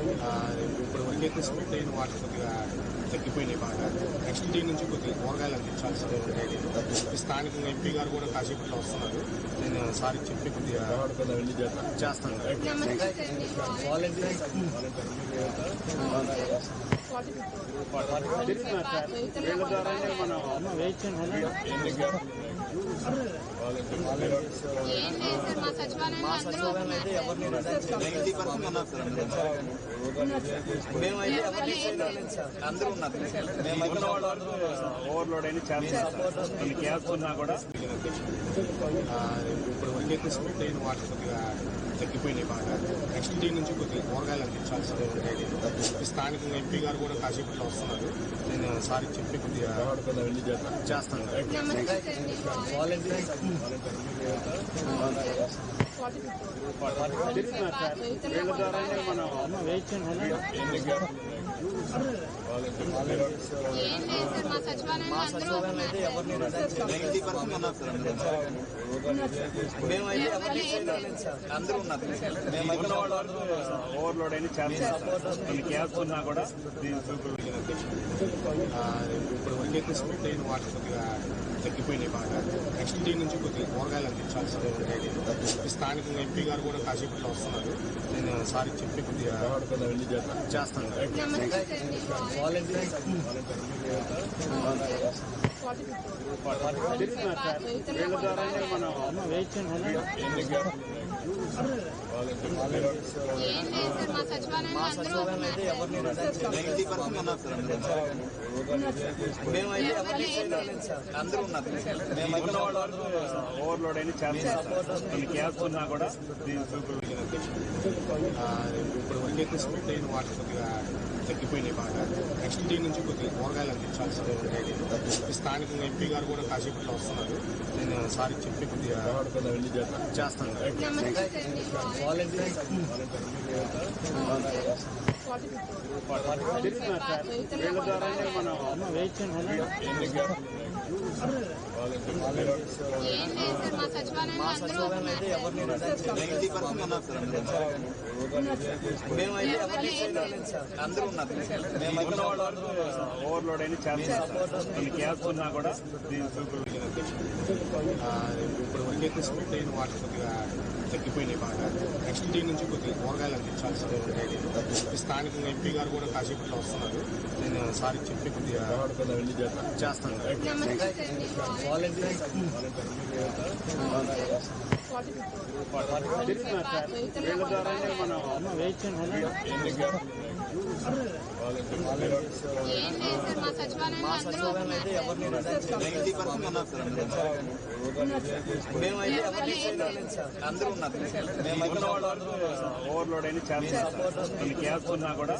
ఇప్పుడు వరకు అయితే స్ప్లిట్ అయిన వాటర్ కొద్దిగా తగ్గిపోయినాయి బాగా. నెక్స్ట్ డే నుంచి కొద్దిగా కూరగాయలు అందించాల్సిందే ఉంటాయి. స్థానికంగా ఎంపీ గారు కూడా కాసేపట్లో వస్తున్నారు. నేను సారికి చెప్పి కొద్దిగా చేస్తాను. వీళ్ళ ద్వారానే మనం మా సచివాలయం అయితే ఎవరిని 90% ఉన్నారు సార్. మేమైతే ఎవరిని అందరూ ఉన్నారు. మేమైతే ఓవర్లోడ్ అయిన కొన్ని క్యాబ్స్ ఉన్నా కూడా ఇప్పుడు వరకు అయితే స్ప్లిట్ అయిన వాటర్ కొద్దిగా తగ్గిపోయినాయి బాగా. నెక్స్ట్ డే నుంచి కొద్దిగా కూరగాయలు అందించాల్సిందే ఉంటాయి. స్థానికంగా ఎంపీ గారు కూడా కాసేపట్లో వస్తున్నారు. నేను సారికి చెప్పి కొద్దిగా చేస్తాను. వీళ్ళ ద్వారానే మనం మా సచివాలయం అయితే ఎవరిని 90% ఉన్నారు సార్. మేమైతే ఎవరిని అందరూ ఉన్నారు. మేమైతే ఓవర్లోడ్ అయిన కొన్ని క్యాబ్స్ ఉన్నా కూడా ఇప్పుడు వరకు అయితే స్ప్లిట్ అయిన వాటర్ కొద్దిగా తగ్గిపోయినాయి బాగా. నెక్స్ట్ డే నుంచి కొద్దిగా కూరగాయలు అందించాల్సిందే ఉంటాయి. స్థానికంగా ఎంపీ గారు కూడా కాసేపట్లో వస్తున్నారు. నేను సారికి చెప్పి కొద్దిగా చేస్తాను. వీళ్ళ ద్వారానే మనం మా సచివాలయం అయితే ఎవరిని 90% ఉన్నారు సార్. మేమైతే ఎవరిని అందరూ ఉన్నారు. మేమైతే ఓవర్లోడ్ అయిన కొన్ని క్యాబ్స్ ఉన్నా కూడా ఇప్పుడు వరకు అయితే స్ప్లిట్ అయిన వాటర్ కొద్దిగా తగ్గిపోయినాయి బాగా. నెక్స్ట్ డే నుంచి కొద్దిగా కూరగాయలు అందించాల్సిందే ఉంటాయి. స్థానికంగా ఎంపీ గారు కూడా కాసేపట్లో వస్తున్నారు. నేను సారికి చెప్పి కొద్దిగా చేస్తాను. వీళ్ళ ద్వారానే మనం మా సచివాలయం అయితే ఎవరిని 90% ఉన్నారు సార్. మేమైతే ఎవరిని అందరూ ఉన్నారు. మేమైతే ఓవర్లోడ్ అయిన కొన్ని క్యాబ్స్ ఉన్నా కూడా ఇప్పుడు వరకు అయితే స్ప్లిట్ అయిన వాటర్ కొద్దిగా తగ్గిపోయినాయి బాగా. నెక్స్ట్ డే నుంచి కొద్దిగా కూరగాయలు అందించాల్సిందే ఉంటాయి. స్థానికంగా ఎంపీ గారు కూడా కాసేపట్లో వస్తున్నారు. నేను సారికి చెప్పి కొద్దిగా చేస్తాను. వీళ్ళ ద్వారానే మనం మా సచివాలయం అయితే ఎవరిని 90% ఉన్నారు సార్. మేమైతే ఎవరిని అందరూ ఉన్నారు. మేమైతే ఓవర్లోడ్ అయిన కొన్ని క్యాబ్స్ ఉన్నా కూడా